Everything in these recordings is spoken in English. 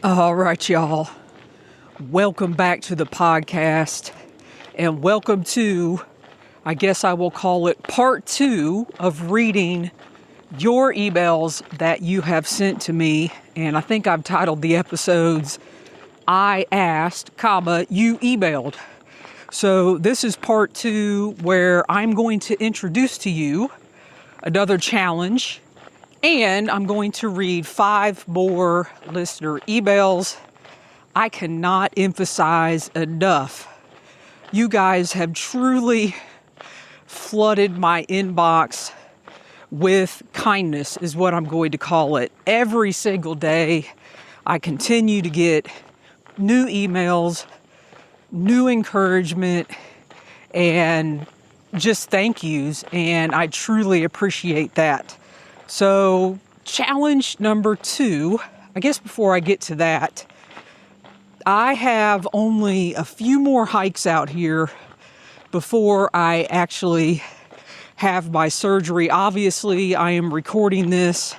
All right, y'all. Welcome back to the podcast, and welcome to, I guess I will call it part 2 of reading your emails that you have sent to me. And I think I've titled the episodes, I asked, comma, you emailed. So this is part 2 where I'm going to introduce to you another challenge, and I'm going to read 5 more listener emails. I cannot emphasize enough. You guys have truly flooded my inbox with kindness, is what I'm going to call it. Every single day, I continue to get new emails, new encouragement, and just thank yous, and I truly appreciate that. So, challenge number 2, I guess before I get to that, I have only a few more hikes out here before I actually have my surgery. Obviously, I am recording this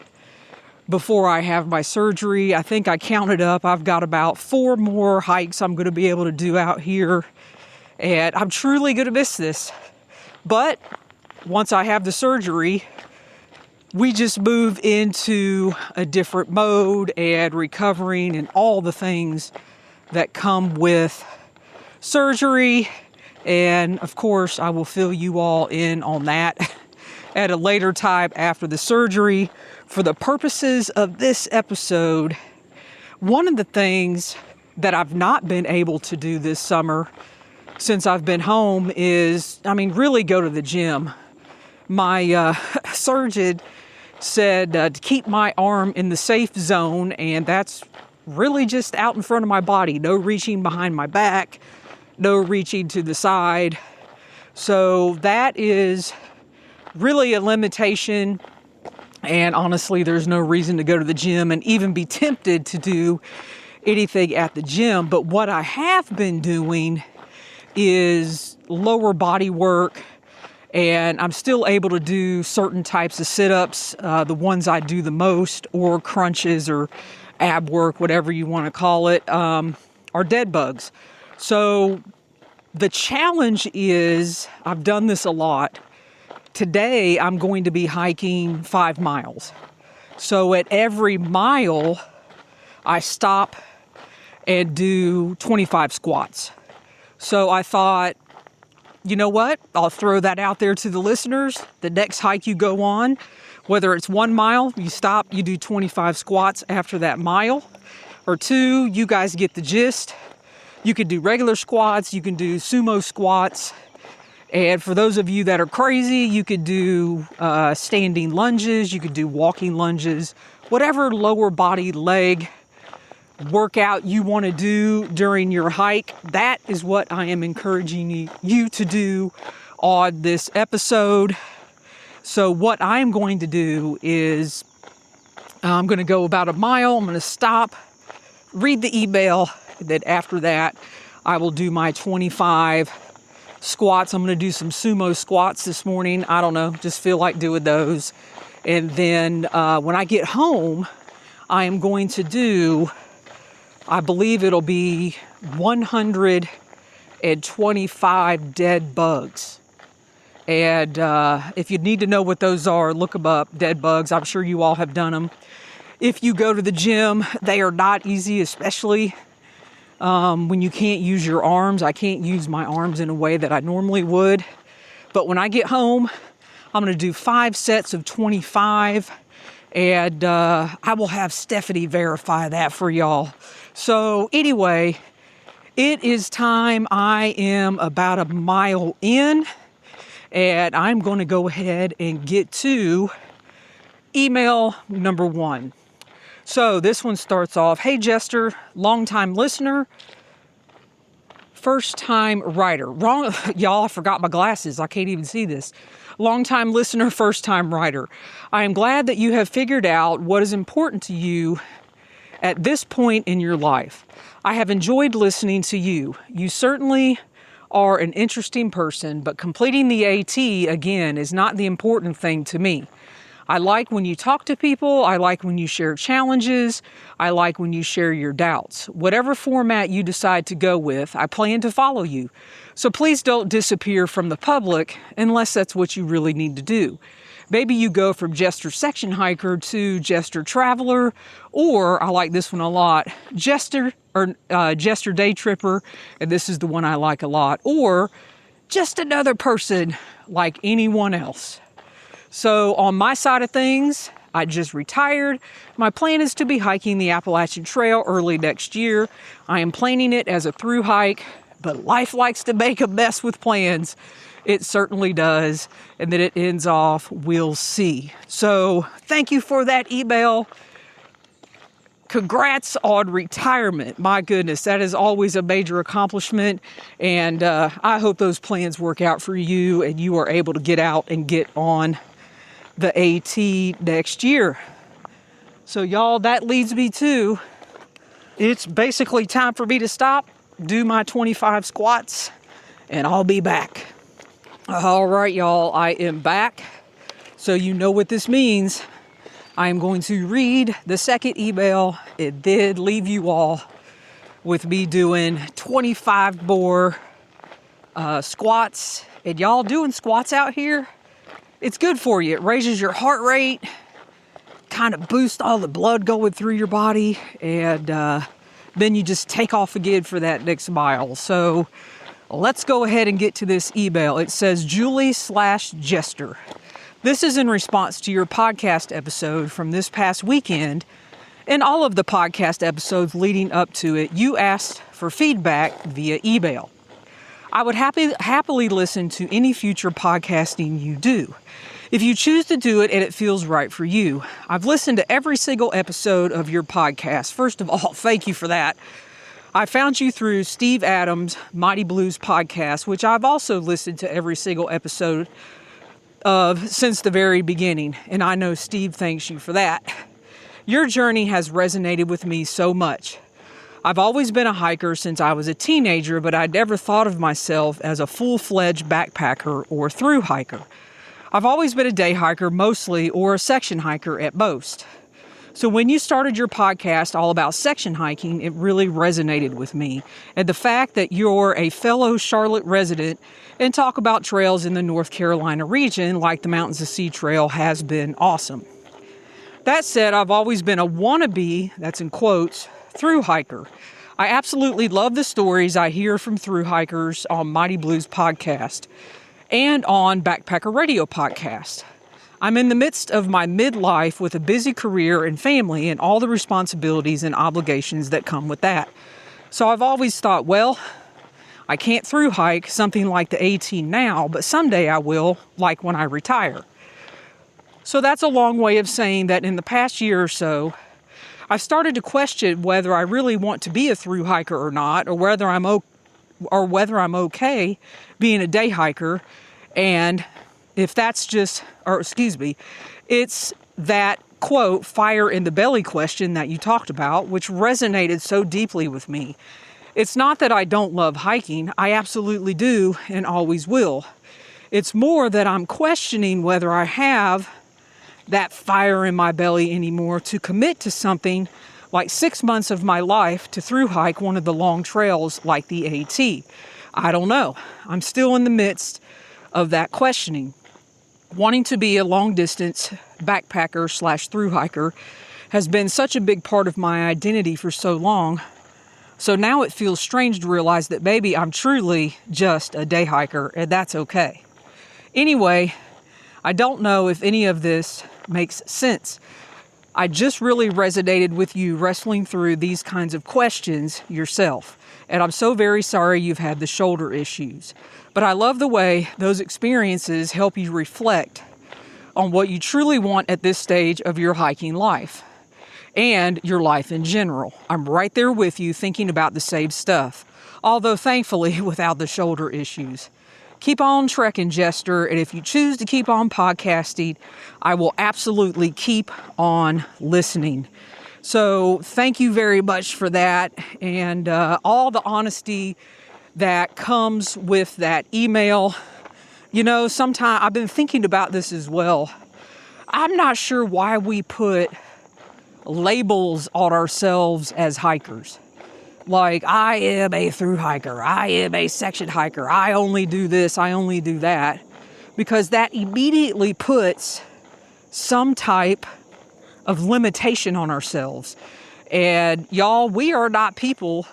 before I have my surgery. I think I counted up. I've got about 4 more hikes I'm going to be able to do out here, and I'm truly going to miss this. But once I have the surgery, we just move into a different mode and recovering and all the things that come with surgery. And of course, I will fill you all in on that at a later time after the surgery. For the purposes of this episode, one of the things that I've not been able to do this summer since I've been home is, really go to the gym. My surgeon said to keep my arm in the safe zone, and that's really just out in front of my body. No reaching behind my back, no reaching to the side. So that is really a limitation, and honestly, there's no reason to go to the gym and even be tempted to do anything at the gym. But what I have been doing is lower body work, and I'm still able to do certain types of sit-ups, the ones I do the most, or crunches or ab work, whatever you want to call it, are dead bugs. So the challenge is, I've done this a lot. Today, I'm going to be hiking 5 miles. So at every mile, I stop and do 25 squats. So I thought, you know what? I'll throw that out there to the listeners. The next hike you go on, whether it's 1 mile, you stop, you do 25 squats after that mile, or 2, you guys get the gist. You can do regular squats, you can do sumo squats, and for those of you that are crazy, you could do standing lunges, you could do walking lunges, whatever lower body leg workout you want to do during your hike. That is what I am encouraging you to do on this episode. So what I'm going to do is I'm going to go about 1 mile. I'm going to stop, read the email. Then after that, I will do my 25 squats. I'm going to do some sumo squats this morning. I don't know, just feel like doing those. And then when I get home, I am going to do, I believe it'll be 125 dead bugs. And if you need to know what those are, look them up, dead bugs. I'm sure you all have done them. If you go to the gym, they are not easy, especially when you can't use your arms. I can't use my arms in a way that I normally would. But when I get home, I'm going to do 5 sets of 25. And I will have Stephanie verify that for y'all. So anyway, it is time. I am about 1 mile in, and I'm going to go ahead and get to email number 1. So this one starts off, "Hey Jester, longtime listener, first time writer." Wrong, y'all, I forgot my glasses. I can't even see this. Longtime listener, first time writer. I am glad that you have figured out what is important to you at this point in your life. I have enjoyed listening to you. You certainly are an interesting person, but completing the AT, again, is not the important thing to me. I like when you talk to people. I like when you share challenges. I like when you share your doubts. Whatever format you decide to go with, I plan to follow you. So please don't disappear from the public unless that's what you really need to do. Maybe you go from Jester Section Hiker to Jester Traveler, or I like this one a lot, Jester Day Tripper, and this is the one I like a lot, or just another person like anyone else. So on my side of things, I just retired. My plan is to be hiking the Appalachian Trail early next year. I am planning it as a through hike, but life likes to make a mess with plans. It certainly does. And then it ends off, we'll see. So thank you for that email. Congrats on retirement. My goodness, that is always a major accomplishment. And I hope those plans work out for you and you are able to get out and get on the AT next year. So y'all, that leads me to, it's basically time for me to stop, do my 25 squats, and I'll be back. All right, y'all, I am back. So you know what this means. I am going to read the second email and then leave you all with me doing 25 more squats. And y'all doing squats out here, it's good for you. It raises your heart rate, kind of boosts all the blood going through your body, and then you just take off again for that next mile. So let's go ahead and get to this email. It says Julie/Jester. This is in response to your podcast episode from this past weekend and all of the podcast episodes leading up to it. You asked for feedback via email. I would happily listen to any future podcasting you do, if you choose to do it and it feels right for you. I've listened to every single episode of your podcast. First of all, thank you for that. I found you through Steve Adams' Mighty Blues podcast, which I've also listened to every single episode of since the very beginning, and I know Steve thanks you for that. Your journey has resonated with me so much. I've always been a hiker since I was a teenager, but I'd never thought of myself as a full-fledged backpacker or through hiker. I've always been a day hiker mostly, or a section hiker at most. So when you started your podcast all about section hiking, it really resonated with me. And the fact that you're a fellow Charlotte resident and talk about trails in the North Carolina region, like the Mountains to Sea Trail, has been awesome. That said, I've always been a wannabe, that's in quotes, through hiker. I absolutely love the stories I hear from through hikers on Mighty Blues podcast and on Backpacker Radio podcast. I'm in the midst of my midlife with a busy career and family and all the responsibilities and obligations that come with that. So I've always thought, well, I can't through hike something like the AT now, but someday I will, like when I retire. So that's a long way of saying that in the past year or so, I've started to question whether I really want to be a through hiker or not, or whether I'm okay being a day hiker. And if that's it's that quote, fire in the belly question that you talked about, which resonated so deeply with me. It's not that I don't love hiking. I absolutely do and always will. It's more that I'm questioning whether I have that fire in my belly anymore to commit to something like 6 months of my life to through hike one of the long trails like the AT. I don't know. I'm still in the midst of that questioning. Wanting to be a long distance backpacker / through hiker has been such a big part of my identity for so long. So now it feels strange to realize that maybe I'm truly just a day hiker, and that's okay. Anyway, I don't know if any of this makes sense. I just really resonated with you wrestling through these kinds of questions yourself. And I'm so very sorry you've had the shoulder issues. But I love the way those experiences help you reflect on what you truly want at this stage of your hiking life and your life in general. I'm right there with you thinking about the same stuff, although thankfully without the shoulder issues. Keep on trekking, Jester, and if you choose to keep on podcasting, I will absolutely keep on listening. So thank you very much for that, and all the honesty that comes with that email. You know, sometimes I've been thinking about this as well. I'm not sure why we put labels on ourselves as hikers. Like, I am a through hiker, I am a section hiker, I only do this, I only do that. Because that immediately puts some type of limitation on ourselves. And y'all, we are not people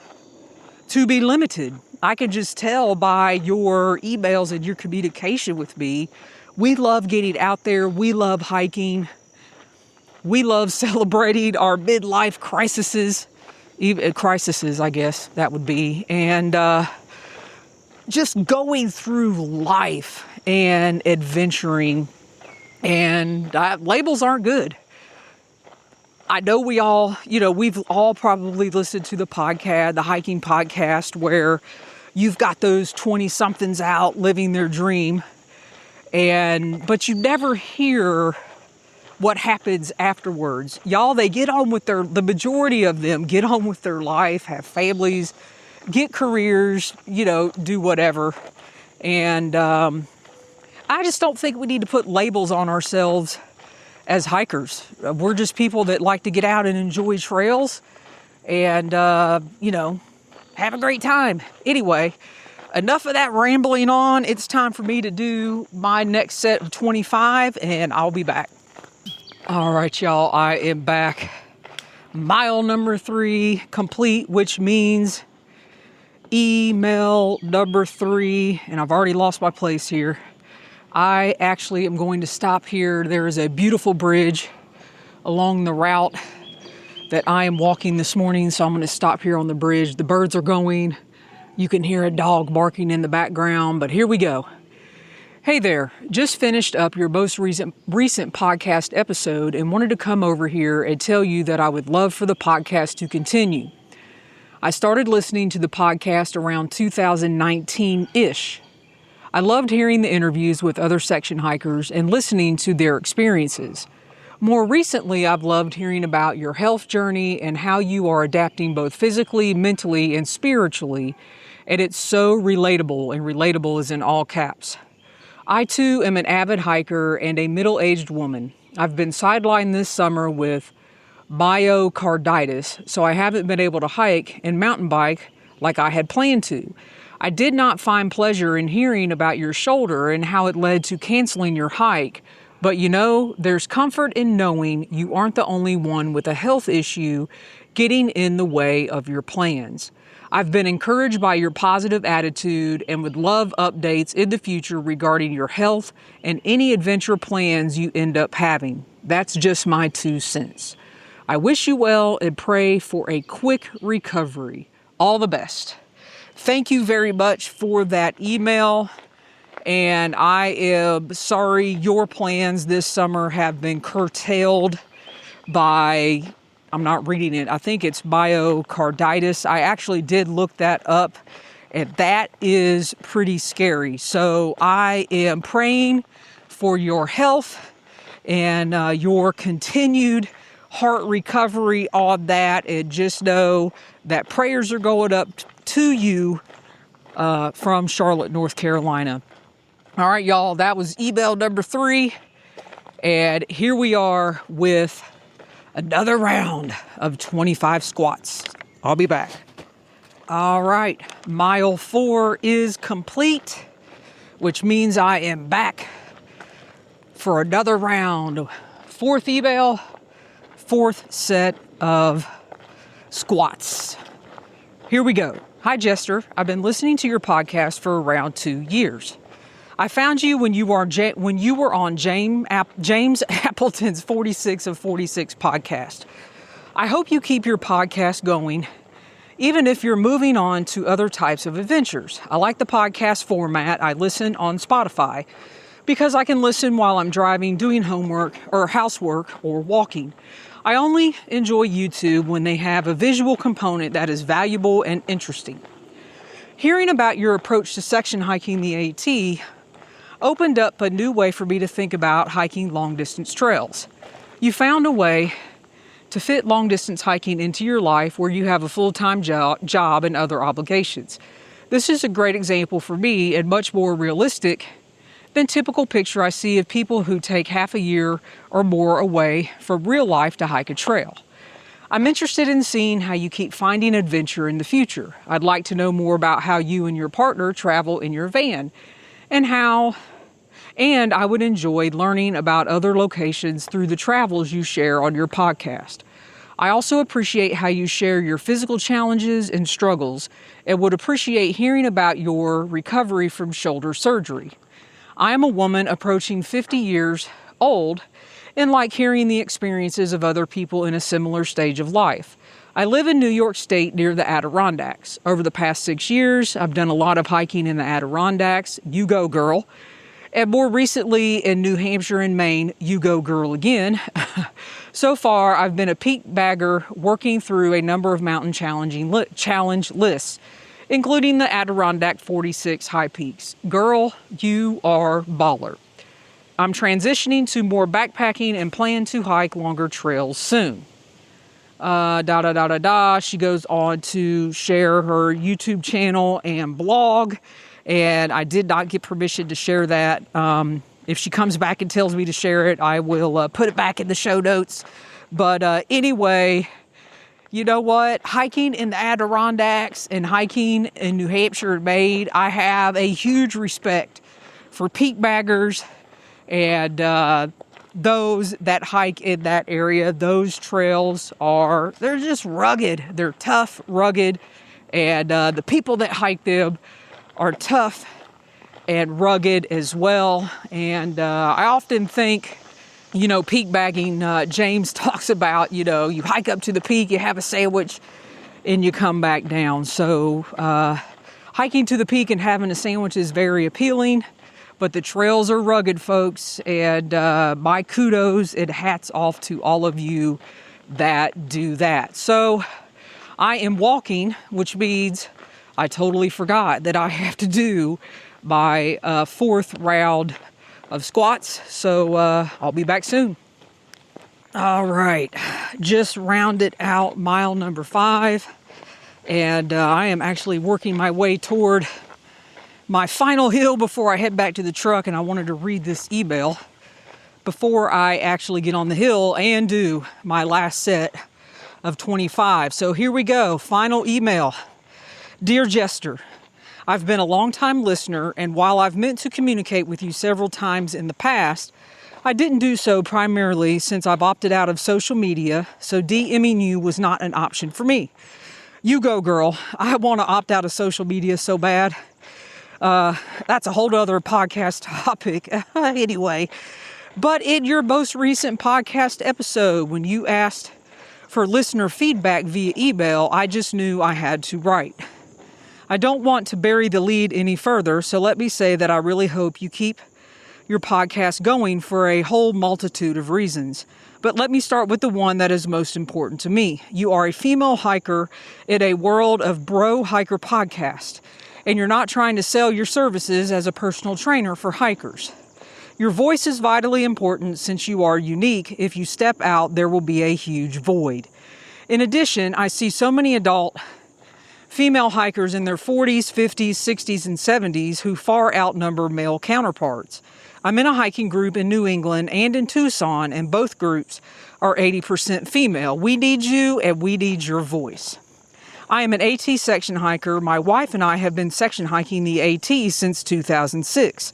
to be limited. I can just tell by your emails and your communication with me. We love getting out there. We love hiking. We love celebrating our midlife crises, I guess that would be. And just going through life and adventuring. And labels aren't good. I know we've all probably listened to the hiking podcast, where you've got those 20-somethings out living their dream, but you never hear what happens afterwards. Y'all, they get on with the majority of them get on with their life, have families, get careers, do whatever. And I just don't think we need to put labels on ourselves as hikers. We're just people that like to get out and enjoy trails and, have a great time. Anyway, enough of that rambling on. It's time for me to do my next set of 25, and I'll be back. All right, y'all, I am back. Mile number 3 complete, which means email number 3, and I've already lost my place here. I actually am going to stop here. There is a beautiful bridge along the route that I am walking this morning, so I'm going to stop here on the bridge. The birds are going. You can hear a dog barking in the background, but here we go. Hey there, just finished up your most recent podcast episode and wanted to come over here and tell you that I would love for the podcast to continue. I started listening to the podcast around 2019-ish. I loved hearing the interviews with other section hikers and listening to their experiences. More recently, I've loved hearing about your health journey and how you are adapting both physically, mentally, and spiritually. And it's so relatable, and relatable is in all caps. I too am an avid hiker and a middle-aged woman. I've been sidelined this summer with myocarditis, so I haven't been able to hike and mountain bike like I had planned to. I did not find pleasure in hearing about your shoulder and how it led to canceling your hike, but there's comfort in knowing you aren't the only one with a health issue getting in the way of your plans. I've been encouraged by your positive attitude and would love updates in the future regarding your health and any adventure plans you end up having. That's just my 2 cents. I wish you well and pray for a quick recovery. All the best. Thank you very much for that email. And I am sorry your plans this summer have been curtailed by, I'm not reading it, I think it's myocarditis. I actually did look that up, and that is pretty scary. So I am praying for your health and your continued heart recovery on that, and just know that prayers are going up to you from Charlotte, North Carolina. All right, y'all, that was email number 3, and here we are with another round of 25 squats. I'll be back. All right, mile 4 is complete, which means I am back for another round. 4th email, 4th set of squats. Here we go. Hi, Jester. I've been listening to your podcast for around 2 years. I found you when you were on James Appleton's 46 of 46 podcast. I hope you keep your podcast going, even if you're moving on to other types of adventures. I like the podcast format. I listen on Spotify because I can listen while I'm driving, doing homework or housework, or walking. I only enjoy YouTube when they have a visual component that is valuable and interesting. Hearing about your approach to section hiking the AT opened up a new way for me to think about hiking long-distance trails. You found a way to fit long-distance hiking into your life where you have a full-time job and other obligations. This is a great example for me and much more realistic than typical picture I see of people who take half a year or more away from real life to hike a trail. I'm interested in seeing how you keep finding adventure in the future. I'd like to know more about how you and your partner travel in your van and I would enjoy learning about other locations through the travels you share on your podcast. I also appreciate how you share your physical challenges and struggles and would appreciate hearing about your recovery from shoulder surgery. I am a woman approaching 50 years old and like hearing the experiences of other people in a similar stage of life. I live in New York State near the Adirondacks. Over the past 6 years, I've done a lot of hiking in the Adirondacks. You go, girl. And more recently in New Hampshire and Maine, you go, girl, again. So far, I've been a peak bagger working through a number of mountain challenge lists, including the Adirondack 46 high peaks. Girl, you are baller. I'm transitioning to more backpacking and plan to hike longer trails soon. She goes on to share her YouTube channel and blog, and I did not get permission to share that. If she comes back and tells me to share it, I will put it back in the show notes. But anyway, you know what? Hiking in the Adirondacks and hiking in New Hampshire and Maine, I have a huge respect for peak baggers and those that hike in that area. Those trails they're just rugged. They're tough, rugged, and the people that hike them are tough and rugged as well. And I often think, peak bagging, James talks about, you hike up to the peak, you have a sandwich, and you come back down. So hiking to the peak and having a sandwich is very appealing. But the trails are rugged, folks, and my kudos and hats off to all of you that do that. So I am walking, which means I totally forgot that I have to do my fourth round of squats. So I'll be back soon. All right, just rounded out mile number 5, and I am actually working my way toward my final hill before I head back to the truck, and I wanted to read this email before I actually get on the hill and do my last set of 25. So here we go. Final email. Dear Jester, I've been a long-time listener, and while I've meant to communicate with you several times in the past, I didn't do so primarily since I've opted out of social media, so DMing you was not an option for me. You go, girl. I want to opt out of social media so bad. That's a whole other podcast topic anyway. But in your most recent podcast episode, when you asked for listener feedback via email, I just knew I had to write. I don't want to bury the lead any further, so let me say that I really hope you keep your podcast going for a whole multitude of reasons. But let me start with the one that is most important to me. You are a female hiker in a world of bro hiker podcast. And you're not trying to sell your services as a personal trainer for hikers. Your voice is vitally important since you are unique. If you step out, there will be a huge void. In addition, I see so many adult female hikers in their 40s, 50s, 60s, and 70s who far outnumber male counterparts. I'm in a hiking group in New England and in Tucson, and both groups are 80% female. We need you, and we need your voice. I am an AT section hiker. My wife and I have been section hiking the AT since 2006.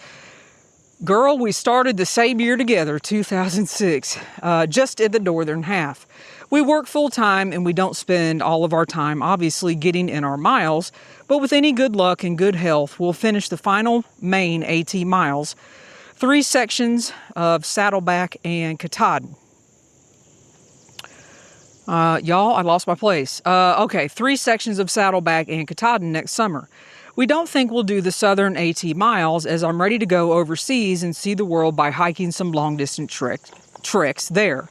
Girl, we started the same year together, 2006, just in the northern half. We work full time and we don't spend all of our time obviously getting in our miles, but with any good luck and good health, we'll finish the final main AT miles, 3 sections of Saddleback and Katahdin. Y'all, I lost my place. 3 sections of Saddleback and Katahdin next summer. We don't think we'll do the southern AT miles as I'm ready to go overseas and see the world by hiking some long-distance treks there.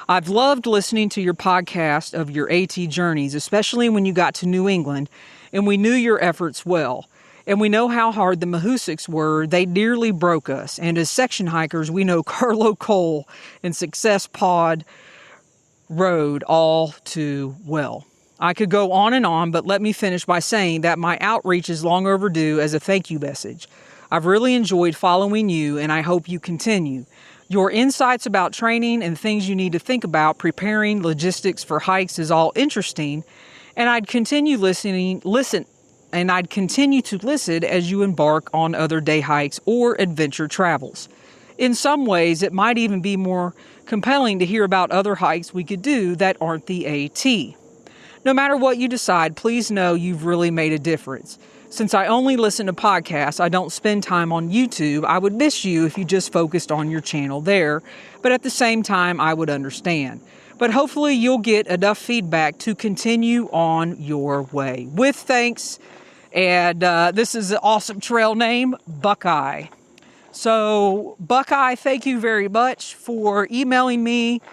I've loved listening to your podcast of your AT journeys, especially when you got to New England, and we knew your efforts well. And we know how hard the Mahoosics were. They nearly broke us. And as section hikers, we know Carlo Cole and Success Pod Road all too well. I could go on and on, but let me finish by saying that my outreach is long overdue as a thank you message. I've really enjoyed following you, and I hope you continue. Your insights about training and things you need to think about preparing logistics for hikes is all interesting, and I'd continue to listen as you embark on other day hikes or adventure travels. In some ways, it might even be more compelling to hear about other hikes we could do that aren't the AT. No matter what you decide, please know you've really made a difference. Since I only listen to podcasts, I don't spend time on YouTube. I would miss you if you just focused on your channel there, but at the same time, I would understand. But hopefully you'll get enough feedback to continue on your way. With thanks, and this is an awesome trail name, Buckeye. So, Buckeye, thank you very much for emailing me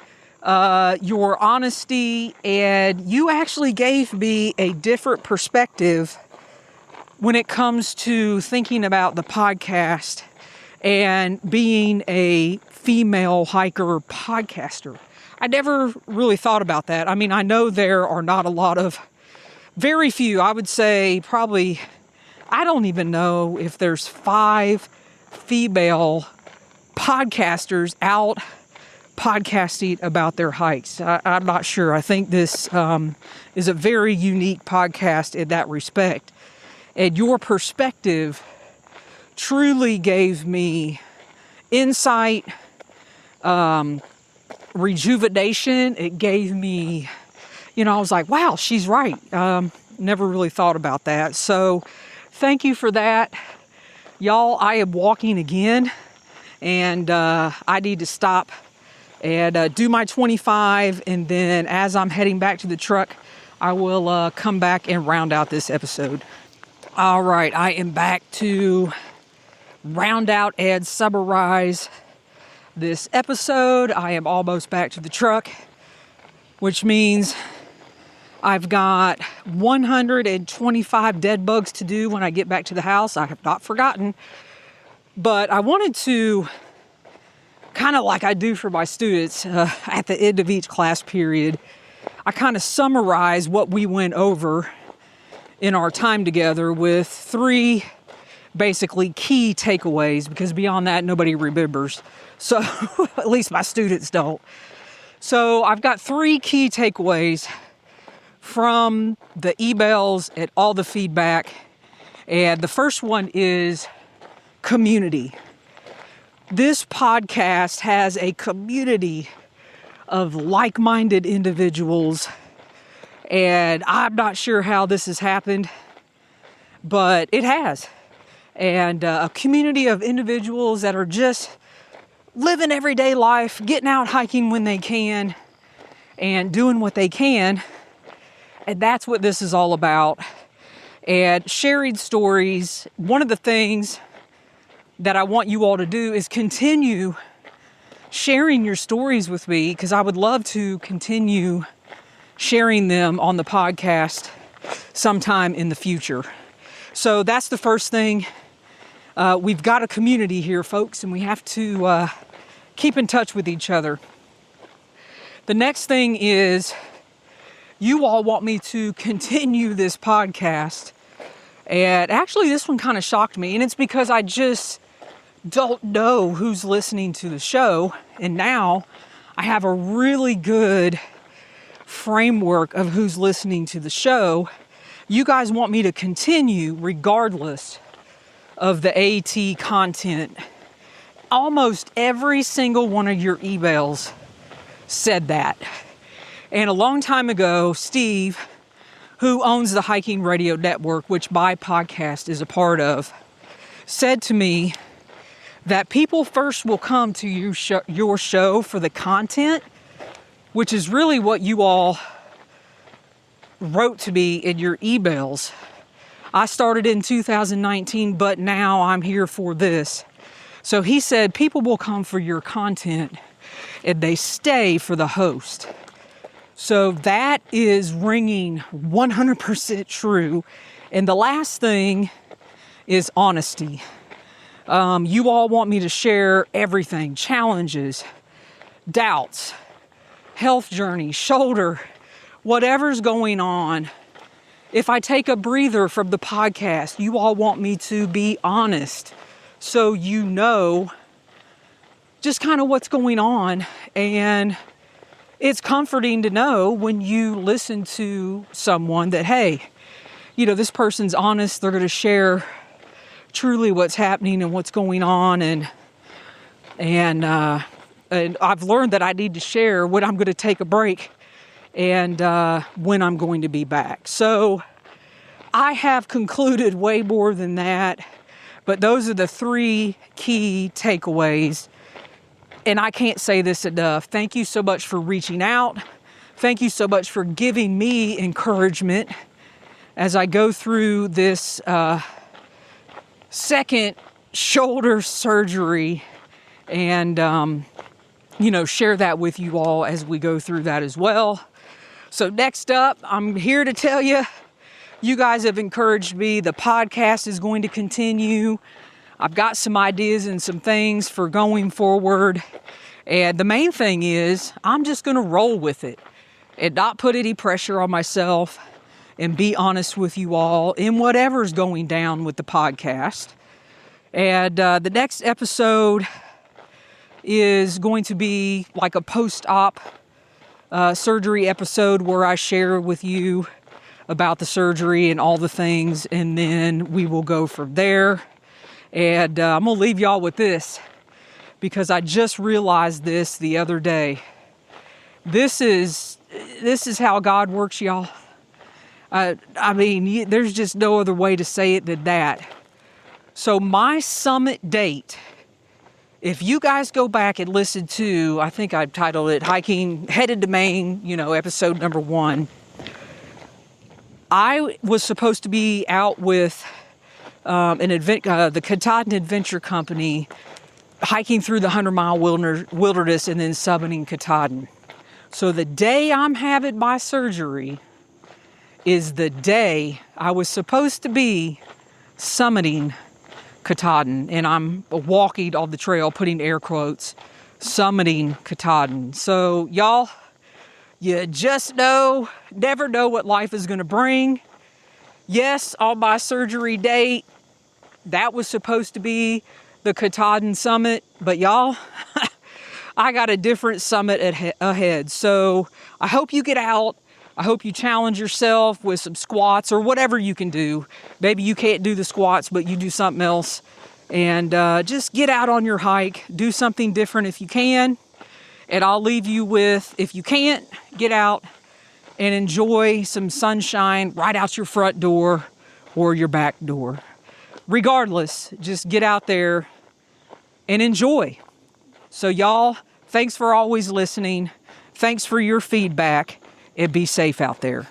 your honesty, and you actually gave me a different perspective when it comes to thinking about the podcast and being a female hiker podcaster. I never really thought about that. I mean, I know there are not a lot of, very few, I would say probably, I don't even know if there's 5 female podcasters out podcasting about their hikes. I'm not sure. I think this is a very unique podcast in that respect. And your perspective truly gave me insight, rejuvenation. It gave me, I was like, wow, she's right. Never really thought about that. So thank you for that. Y'all, I am walking again, and I need to stop and do my 25. And then as I'm heading back to the truck, I will come back and round out this episode. All right, I am back to round out and summarize this episode. I am almost back to the truck, which means I've got 125 dead bugs to do when I get back to the house. I have not forgotten, but I wanted to, kind of like I do for my students at the end of each class period, I kind of summarize what we went over in our time together with 3 basically key takeaways, because beyond that, nobody remembers. So at least my students don't. So I've got 3 key takeaways from the emails and all the feedback. And the first one is community. This podcast has a community of like-minded individuals, and I'm not sure how this has happened, but it has. And a community of individuals that are just living everyday life, getting out hiking when they can, and doing what they can. And that's what this is all about. And sharing stories. One of the things that I want you all to do is continue sharing your stories with me, because I would love to continue sharing them on the podcast sometime in the future. So that's the first thing. We've got a community here, folks, and we have to keep in touch with each other. The next thing is, you all want me to continue this podcast. And actually, this one kind of shocked me, and it's because I just don't know who's listening to the show. And now I have a really good framework of who's listening to the show. You guys want me to continue regardless of the AT content. Almost every single one of your emails said that. And a long time ago, Steve, who owns the Hiking Radio Network, which my podcast is a part of, said to me that people first will come to your show for the content, which is really what you all wrote to me in your emails. I started in 2019, but now I'm here for this. So he said people will come for your content and they stay for the host. So that is ringing 100% true. And the last thing is honesty. You all want me to share everything, challenges, doubts, health journey, shoulder, whatever's going on. If I take a breather from the podcast, you all want me to be honest so you know just kind of what's going on. And it's comforting to know when you listen to someone that, hey, this person's honest. They're going to share truly what's happening and what's going on. And I've learned that I need to share when I'm going to take a break and when I'm going to be back. So I have concluded way more than that, but those are the 3 key takeaways. And I can't say this enough. Thank you so much for reaching out. Thank you so much for giving me encouragement as I go through this second shoulder surgery, and share that with you all as we go through that as well. So next up, I'm here to tell you, you guys have encouraged me. The podcast is going to continue. I've got some ideas and some things for going forward. And the main thing is I'm just going to roll with it and not put any pressure on myself and be honest with you all in whatever's going down with the podcast. And the next episode is going to be like a post-op surgery episode where I share with you about the surgery and all the things, and then we will go from there. And I'm going to leave y'all with this because I just realized this the other day. This is how God works, y'all. There's just no other way to say it than that. So my summit date, if you guys go back and listen to, I think I titled it Hiking Headed to Maine, episode number 1. I was supposed to be out with the Katahdin Adventure Company, hiking through the 100-mile wilderness and then summiting Katahdin. So the day I'm having my surgery is the day I was supposed to be summiting Katahdin, and I'm walking on the trail, putting air quotes, summiting Katahdin. So y'all, you just never know what life is going to bring. Yes, on my surgery date, that was supposed to be the Katahdin summit, but y'all, I got a different summit ahead. So I hope you get out. I hope you challenge yourself with some squats or whatever you can do. Maybe you can't do the squats, but you do something else. And just get out on your hike. Do something different if you can. And I'll leave you with, if you can't, get out and enjoy some sunshine right out your front door or your back door. Regardless, just get out there and enjoy. So y'all, thanks for always listening. Thanks for your feedback. And be safe out there.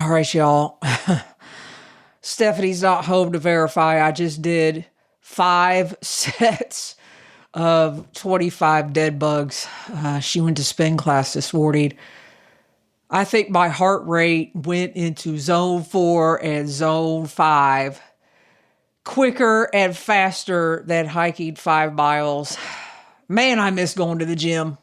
All right, y'all. Stephanie's not home to verify. I just did 5 sets of 25 dead bugs. She went to spin class this morning. I think my heart rate went into zone 4 and zone 5 quicker and faster than hiking 5 miles. Man, I miss going to the gym.